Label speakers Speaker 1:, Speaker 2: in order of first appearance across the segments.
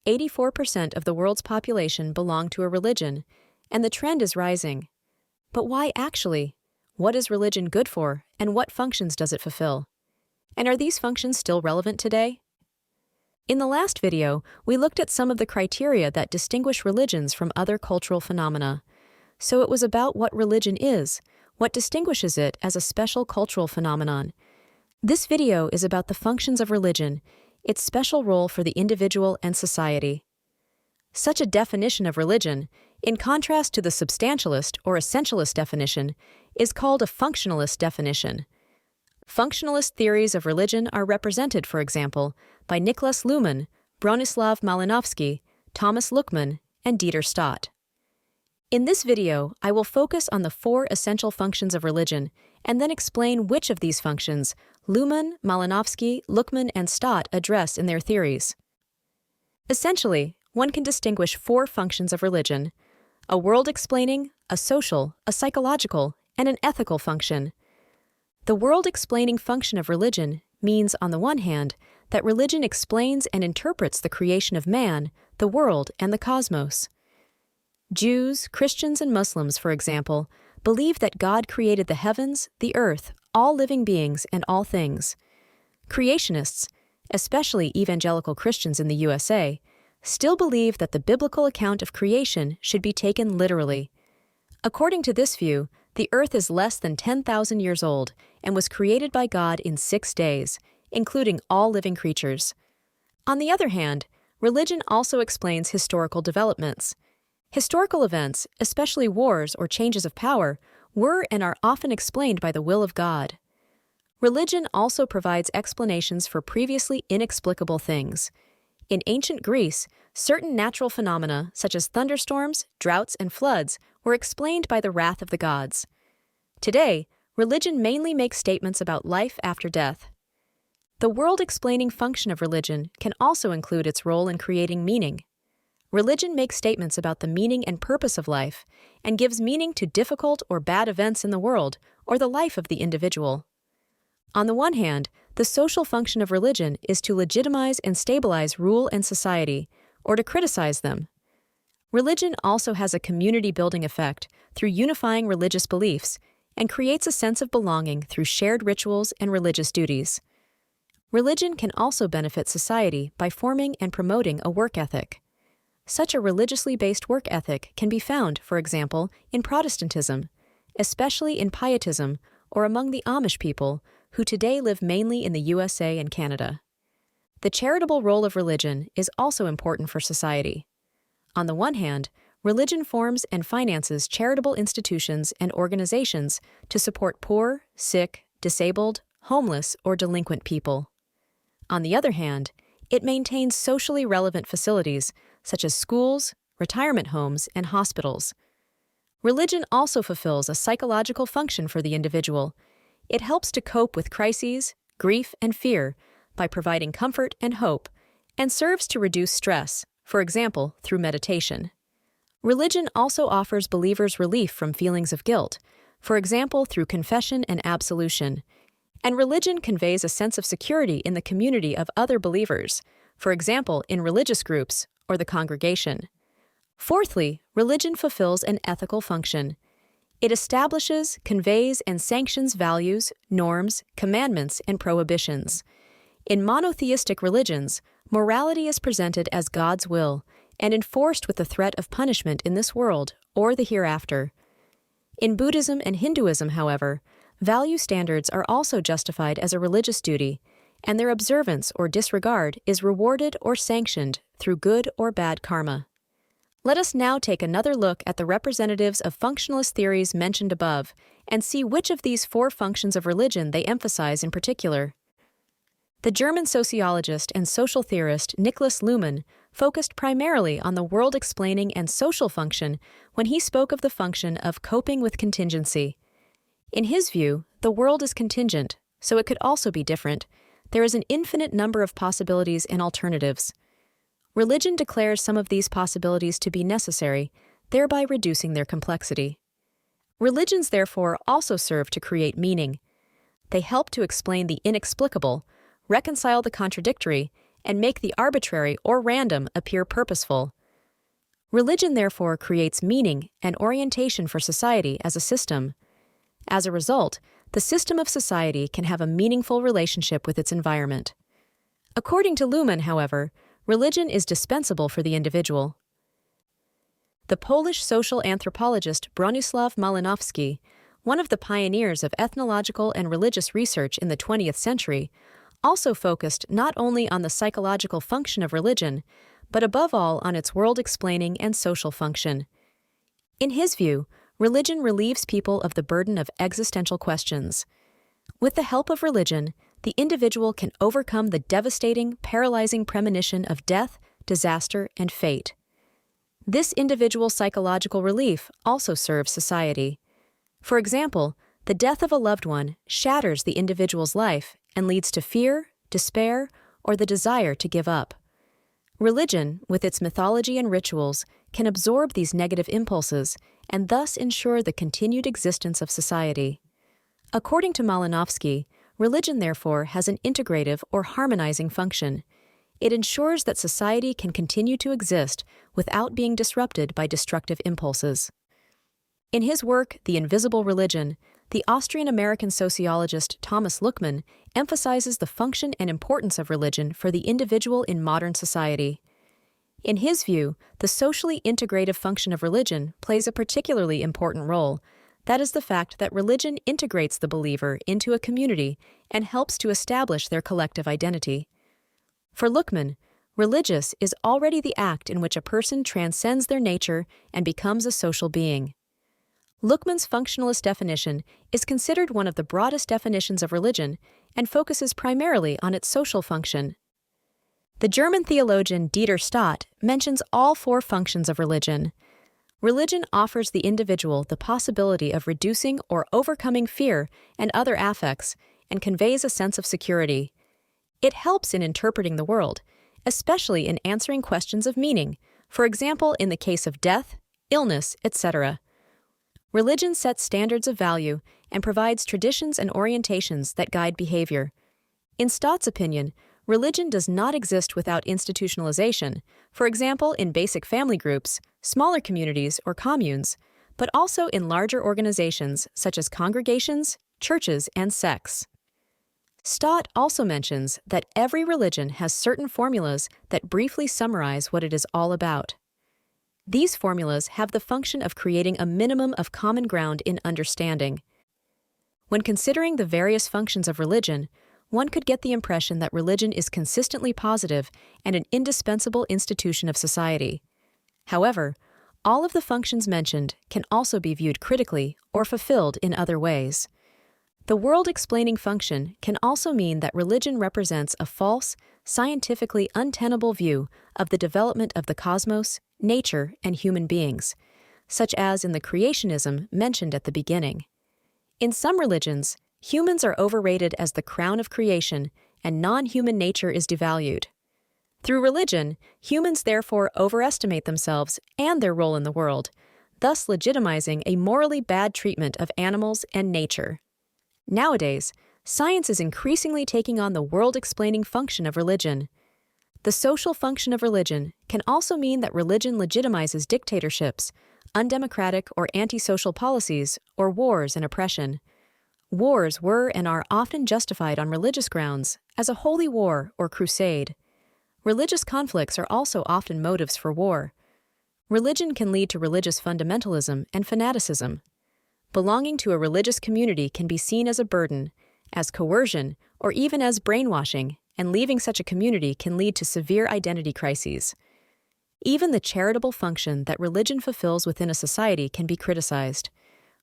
Speaker 1: 84% of the world's population belong to a religion, and the trend is rising. But why actually? What is religion good for, and what functions does it fulfill? And are these functions still relevant today? In the last video, we looked at some of the criteria that distinguish religions from other cultural phenomena. So it was about what religion is, what distinguishes it as a special cultural phenomenon. This video is about the functions of religion, its special role for the individual and society. Such a definition of religion, in contrast to the substantialist or essentialist definition, is called a functionalist definition. Functionalist theories of religion are represented, for example, by Niklas Luhmann, Bronislaw Malinowski, Thomas Luckmann, and Dieter Stott. In this video, I will focus on the 4 essential functions of religion and then explain which of these functions Luhmann, Malinowski, Luckmann, and Stott address in their theories. Essentially, one can distinguish 4 functions of religion: a world-explaining, a social, a psychological, and an ethical function. The world-explaining function of religion means, on the one hand, that religion explains and interprets the creation of man, the world, and the cosmos. Jews, Christians, and Muslims, for example, believe that God created the heavens, the earth, all living beings, and all things. Creationists, especially evangelical Christians in the USA, still believe that the biblical account of creation should be taken literally. According to this view, the earth is less than 10,000 years old and was created by God in 6 days, including all living creatures. On the other hand, religion also explains historical developments. Historical events, especially wars or changes of power, were and are often explained by the will of God. Religion also provides explanations for previously inexplicable things. In ancient Greece, certain natural phenomena, such as thunderstorms, droughts, and floods, were explained by the wrath of the gods. Today, religion mainly makes statements about life after death. The world-explaining function of religion can also include its role in creating meaning. Religion makes statements about the meaning and purpose of life and gives meaning to difficult or bad events in the world or the life of the individual. On the one hand, the social function of religion is to legitimize and stabilize rule and society, or to criticize them. Religion also has a community-building effect through unifying religious beliefs and creates a sense of belonging through shared rituals and religious duties. Religion can also benefit society by forming and promoting a work ethic. Such a religiously based work ethic can be found, for example, in Protestantism, especially in Pietism or among the Amish people, who today live mainly in the USA and Canada. The charitable role of religion is also important for society. On the one hand, religion forms and finances charitable institutions and organizations to support poor, sick, disabled, homeless, or delinquent people. On the other hand, it maintains socially relevant facilities such as schools, retirement homes, and hospitals. Religion also fulfills a psychological function for the individual. It helps to cope with crises, grief, and fear by providing comfort and hope, and serves to reduce stress, for example, through meditation. Religion also offers believers relief from feelings of guilt, for example, through confession and absolution. And religion conveys a sense of security in the community of other believers, for example, in religious groups or the congregation. Fourthly, religion fulfills an ethical function. It establishes, conveys, and sanctions values, norms, commandments, and prohibitions. In monotheistic religions, morality is presented as God's will and enforced with the threat of punishment in this world or the hereafter. In Buddhism and Hinduism, however, value standards are also justified as a religious duty, and their observance or disregard is rewarded or sanctioned through good or bad karma. Let us now take another look at the representatives of functionalist theories mentioned above and see which of these 4 functions of religion they emphasize in particular. The German sociologist and social theorist Niklas Luhmann focused primarily on the world-explaining and social function when he spoke of the function of coping with contingency. In his view, the world is contingent, so it could also be different. There is an infinite number of possibilities and alternatives. Religion declares some of these possibilities to be necessary, thereby reducing their complexity. Religions, therefore, also serve to create meaning. They help to explain the inexplicable, reconcile the contradictory, and make the arbitrary or random appear purposeful. Religion, therefore, creates meaning and orientation for society as a system. As a result, the system of society can have a meaningful relationship with its environment. According to Luhmann, however, religion is dispensable for the individual. The Polish social anthropologist Bronisław Malinowski, one of the pioneers of ethnological and religious research in the 20th century, also focused not only on the psychological function of religion, but above all on its world-explaining and social function. In his view, religion relieves people of the burden of existential questions. With the help of religion, the individual can overcome the devastating, paralyzing premonition of death, disaster, and fate. This individual psychological relief also serves society. For example, the death of a loved one shatters the individual's life and leads to fear, despair, or the desire to give up. Religion, with its mythology and rituals, can absorb these negative impulses and thus ensure the continued existence of society. According to Malinowski, religion, therefore, has an integrative or harmonizing function. It ensures that society can continue to exist without being disrupted by destructive impulses. In his work, The Invisible Religion, the Austrian-American sociologist Thomas Luckmann emphasizes the function and importance of religion for the individual in modern society. In his view, the socially integrative function of religion plays a particularly important role. That is the fact that religion integrates the believer into a community and helps to establish their collective identity. For Luckmann, religious is already the act in which a person transcends their nature and becomes a social being. Luckmann's functionalist definition is considered one of the broadest definitions of religion and focuses primarily on its social function. The German theologian Dieter Stott mentions all four functions of religion. Religion offers the individual the possibility of reducing or overcoming fear and other affects and conveys a sense of security. It helps in interpreting the world, especially in answering questions of meaning, for example, in the case of death, illness, etc. Religion sets standards of value and provides traditions and orientations that guide behavior. In Stott's opinion, religion does not exist without institutionalization, for example, in basic family groups, smaller communities or communes, but also in larger organizations such as congregations, churches, and sects. Stott also mentions that every religion has certain formulas that briefly summarize what it is all about. These formulas have the function of creating a minimum of common ground in understanding. When considering the various functions of religion, one could get the impression that religion is consistently positive and an indispensable institution of society. However, all of the functions mentioned can also be viewed critically or fulfilled in other ways. The world-explaining function can also mean that religion represents a false, scientifically untenable view of the development of the cosmos, nature, and human beings, such as in the creationism mentioned at the beginning. In some religions, humans are overrated as the crown of creation, and non-human nature is devalued. Through religion, humans therefore overestimate themselves and their role in the world, thus legitimizing a morally bad treatment of animals and nature. Nowadays, science is increasingly taking on the world-explaining function of religion. The social function of religion can also mean that religion legitimizes dictatorships, undemocratic or antisocial policies, or wars and oppression. Wars were and are often justified on religious grounds, as a holy war or crusade. Religious conflicts are also often motives for war. Religion can lead to religious fundamentalism and fanaticism. Belonging to a religious community can be seen as a burden, as coercion, or even as brainwashing, and leaving such a community can lead to severe identity crises. Even the charitable function that religion fulfills within a society can be criticized.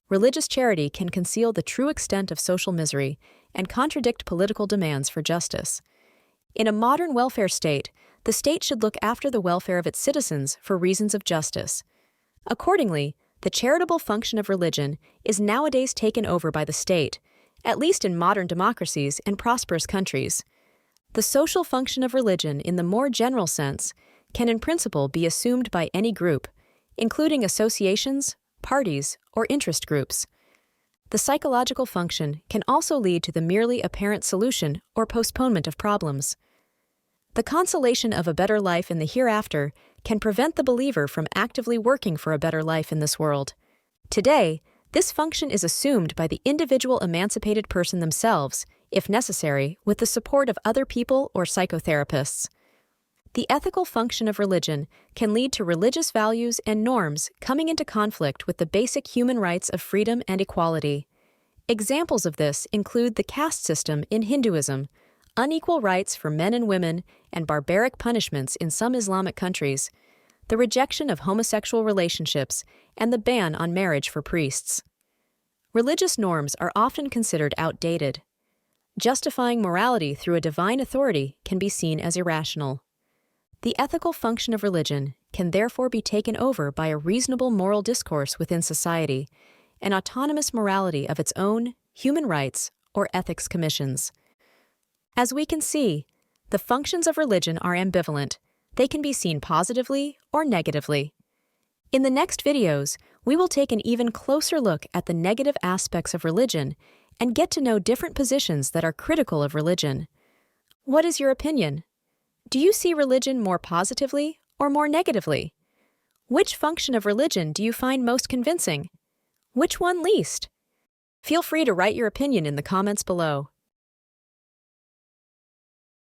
Speaker 1: Religious charity can conceal the true extent of social misery and contradict political demands for justice. In a modern welfare state, the state should look after the welfare of its citizens for reasons of justice. Accordingly, the charitable function of religion is nowadays taken over by the state, at least in modern democracies and prosperous countries. The social function of religion, in the more general sense, can in principle be assumed by any group, including associations, parties, or interest groups. The psychological function can also lead to the merely apparent solution or postponement of problems. The consolation of a better life in the hereafter can prevent the believer from actively working for a better life in this world. Today, this function is assumed by the individual emancipated person themselves, if necessary, with the support of other people or psychotherapists. The ethical function of religion can lead to religious values and norms coming into conflict with the basic human rights of freedom and equality. Examples of this include the caste system in Hinduism, unequal rights for men and women, and barbaric punishments in some Islamic countries, the rejection of homosexual relationships, and the ban on marriage for priests. Religious norms are often considered outdated. Justifying morality through a divine authority can be seen as irrational. The ethical function of religion can therefore be taken over by a reasonable moral discourse within society, an autonomous morality of its own, human rights, or ethics commissions. As we can see, the functions of religion are ambivalent. They can be seen positively or negatively. In the next videos, we will take an even closer look at the negative aspects of religion and get to know different positions that are critical of religion. What is your opinion? Do you see religion more positively or more negatively? Which function of religion do you find most convincing? Which one least? Feel free to write your opinion in the comments below.